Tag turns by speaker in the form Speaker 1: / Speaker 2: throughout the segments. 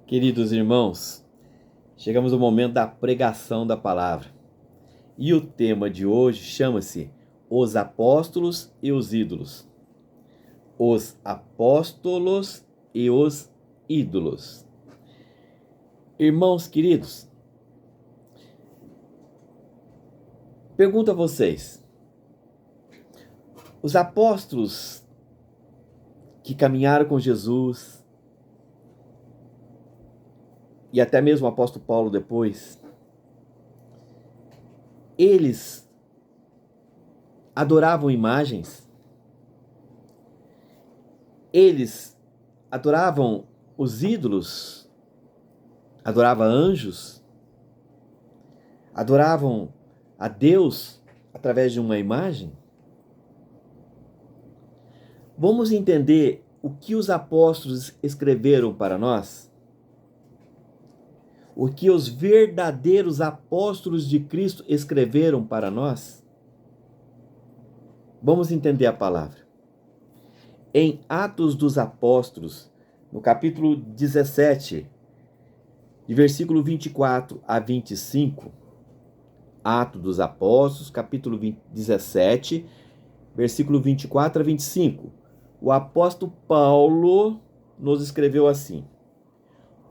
Speaker 1: Queridos irmãos, chegamos ao momento da pregação da palavra. E o tema de hoje chama-se Os Apóstolos e os Ídolos. Os Apóstolos e os Ídolos. Irmãos queridos, pergunto a vocês: os apóstolos que caminharam com Jesus, e até mesmo o apóstolo Paulo depois, eles adoravam imagens? Eles adoravam os ídolos? Adoravam anjos? Adoravam a Deus através de uma imagem? Vamos entender o que os apóstolos escreveram para nós? O que os verdadeiros apóstolos de Cristo escreveram para nós? Vamos entender a palavra. Em Atos dos Apóstolos, no capítulo 17, de versículo 24 a 25, Atos dos Apóstolos, capítulo 17, versículo 24 a 25, o apóstolo Paulo nos escreveu assim: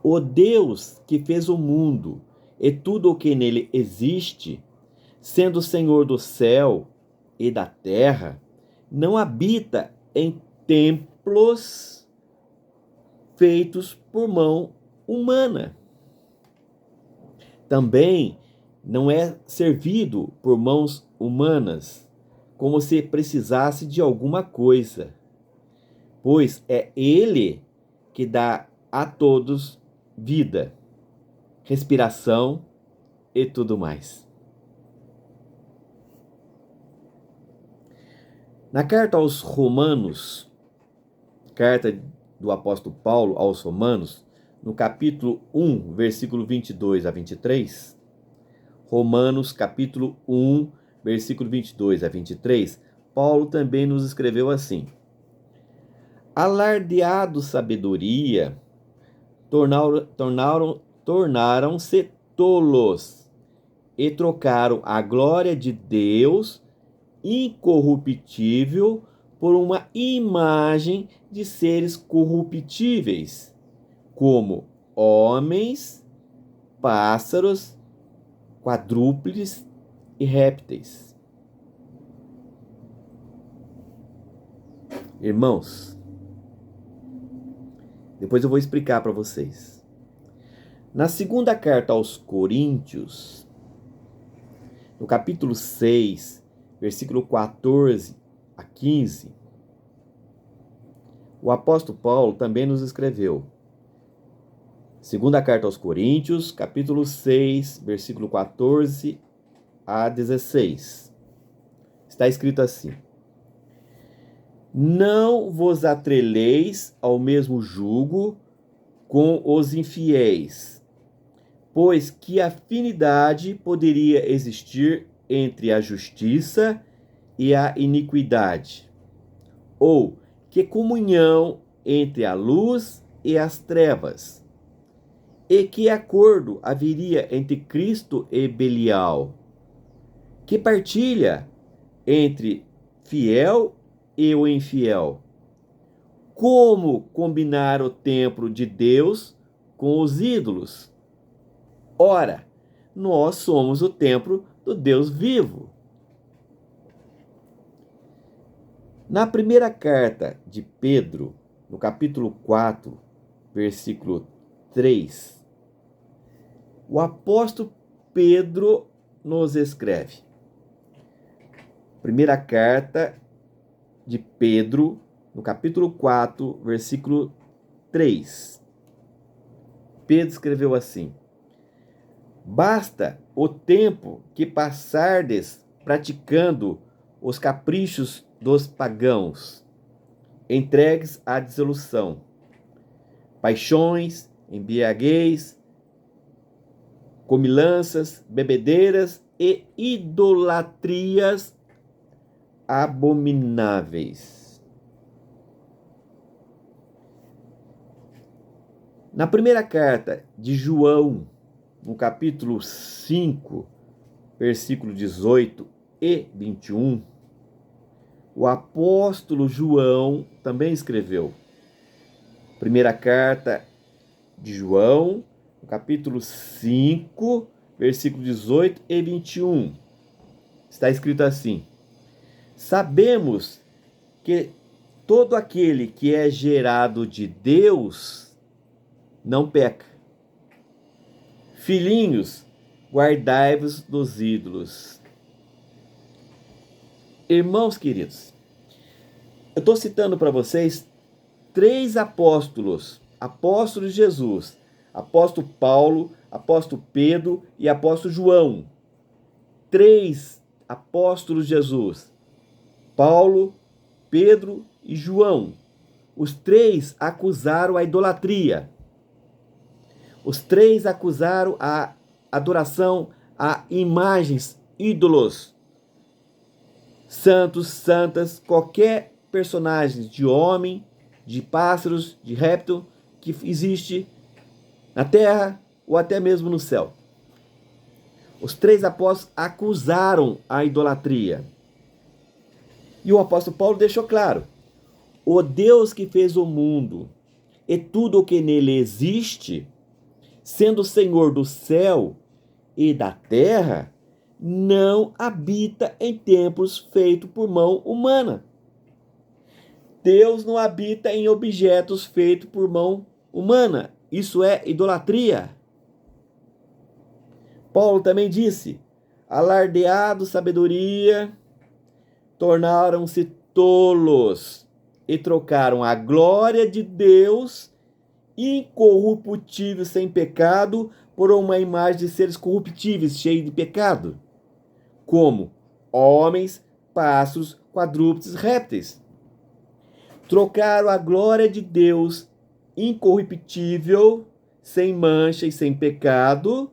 Speaker 1: O Deus que fez o mundo e tudo o que nele existe, sendo o Senhor do céu e da terra, não habita em templos feitos por mão humana. Também não é servido por mãos humanas, como se precisasse de alguma coisa, pois é Ele que dá a todos vida, respiração e tudo mais. Na carta aos Romanos, carta do apóstolo Paulo aos Romanos, no capítulo 1, versículo 22 a 23, Romanos capítulo 1, versículo 22 a 23, Paulo também nos escreveu assim: Alardeado sabedoria, tornaram-se tolos e trocaram a glória de Deus incorruptível por uma imagem de seres corruptíveis, como homens, pássaros, quadrúpedes e répteis. Irmãos, depois eu vou explicar para vocês. Na segunda carta aos Coríntios, no capítulo 6, versículo 14 a 15, o apóstolo Paulo também nos escreveu. Segunda carta aos Coríntios, capítulo 6, versículo 14 a 16. Está escrito assim: Não vos atreleis ao mesmo jugo com os infiéis, pois que afinidade poderia existir entre a justiça e a iniquidade? Ou que comunhão entre a luz e as trevas? E que acordo haveria entre Cristo e Belial? Que partilha entre fiel e o infiel? Como combinar o templo de Deus com os ídolos? Ora, nós somos o templo do Deus vivo. Na primeira carta de Pedro, no capítulo 4, versículo 3, o apóstolo Pedro nos escreve. Primeira carta de Pedro, no capítulo 4, versículo 3. Pedro escreveu assim: Basta o tempo que passardes praticando os caprichos dos pagãos, entregues à dissolução, paixões, embriaguez, comilanças, bebedeiras e idolatrias abomináveis. Na primeira carta de João, no capítulo 5, versículo 18 e 21, o apóstolo João também escreveu. Primeira carta de João, no capítulo 5, versículo 18 e 21. Está escrito assim: sabemos que todo aquele que é gerado de Deus não peca. Filhinhos, guardai-vos dos ídolos. Irmãos queridos, eu estou citando para vocês 3 apóstolos, apóstolos de Jesus, apóstolo Paulo, apóstolo Pedro e apóstolo João. 3 apóstolos de Jesus, Paulo, Pedro e João. Os 3 acusaram a idolatria. Os 3 acusaram a adoração a imagens, ídolos, santos, santas, qualquer personagem de homem, de pássaros, de réptil que existe na terra ou até mesmo no céu. Os 3 apóstolos acusaram a idolatria. E o apóstolo Paulo deixou claro: o Deus que fez o mundo e tudo o que nele existe, sendo o Senhor do céu e da terra, não habita em templos feitos por mão humana. Deus não habita em objetos feitos por mão humana. Isso é idolatria. Paulo também disse: alardeado sabedoria, tornaram-se tolos e trocaram a glória de Deus incorruptível, sem pecado, por uma imagem de seres corruptíveis, cheios de pecado, como homens, pássaros, quadrúpedes, répteis. Trocaram a glória de Deus incorruptível, sem mancha e sem pecado,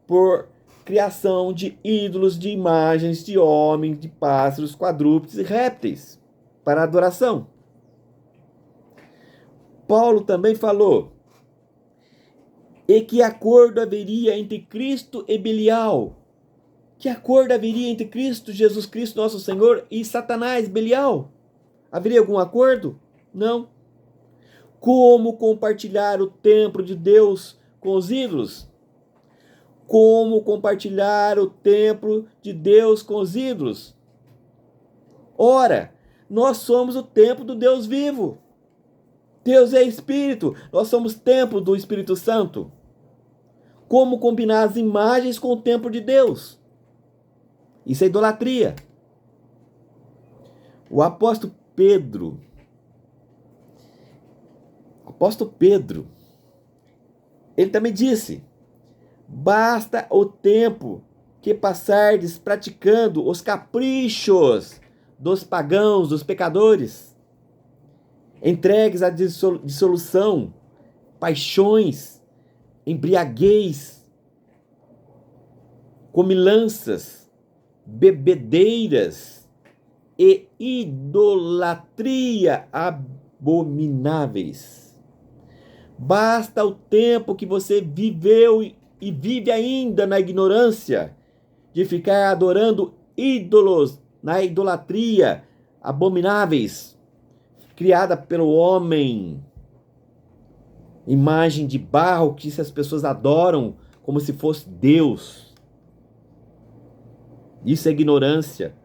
Speaker 1: por criação de ídolos, de imagens de homens, de pássaros, quadrúpedes e répteis, para adoração. Paulo também falou: e que acordo haveria entre Cristo e Belial? Que acordo haveria entre Cristo, Jesus Cristo, nosso Senhor, e Satanás, Belial? Haveria algum acordo? Não. Como compartilhar o templo de Deus com os ídolos? Como compartilhar o templo de Deus com os ídolos? Ora, nós somos o templo do Deus vivo. Deus é Espírito, nós somos templo do Espírito Santo. Como combinar as imagens com o templo de Deus? Isso é idolatria. O apóstolo Pedro, ele também disse: basta o tempo que passardes praticando os caprichos dos pagãos, dos pecadores, entregues à dissolução, paixões, embriaguez, comilanças, bebedeiras e idolatria abomináveis. Basta o tempo que você viveu e vive ainda na ignorância de ficar adorando ídolos, na idolatria abomináveis, criada pelo homem, imagem de barro que as pessoas adoram como se fosse Deus. Isso é ignorância,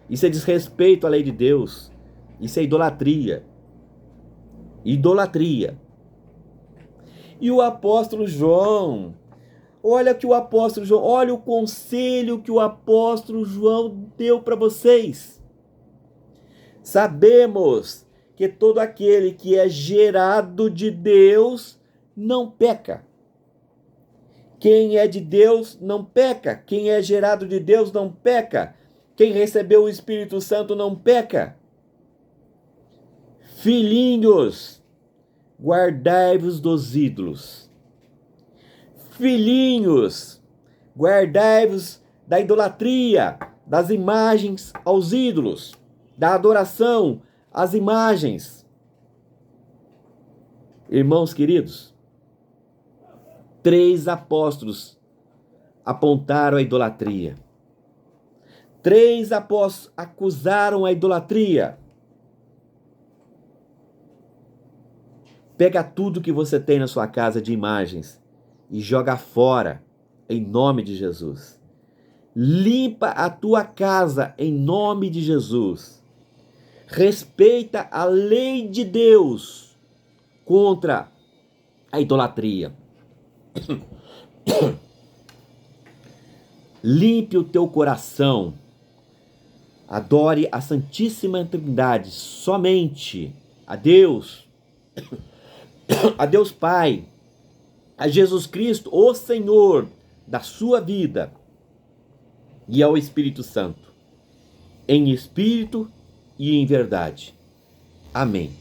Speaker 1: isso é desrespeito à lei de Deus, isso é idolatria. Idolatria. E o apóstolo João, olha o conselho que o apóstolo João deu para vocês. Sabemos que todo aquele que é gerado de Deus não peca. Quem é de Deus não peca. Quem é gerado de Deus não peca. Quem recebeu o Espírito Santo não peca. Filhinhos, guardai-vos dos ídolos. Filhinhos, guardai-vos da idolatria, das imagens aos ídolos, da adoração às imagens. Irmãos queridos, 3 apóstolos apontaram a idolatria. 3 apóstolos acusaram a idolatria. Pega tudo que você tem na sua casa de imagens e joga fora, em nome de Jesus. Limpa a tua casa, em nome de Jesus. Respeita a lei de Deus contra a idolatria. Limpe o teu coração. Adore a Santíssima Trindade, somente a Deus, a Deus Pai, a Jesus Cristo, o Senhor da sua vida, e ao Espírito Santo, em espírito e em verdade. Amém.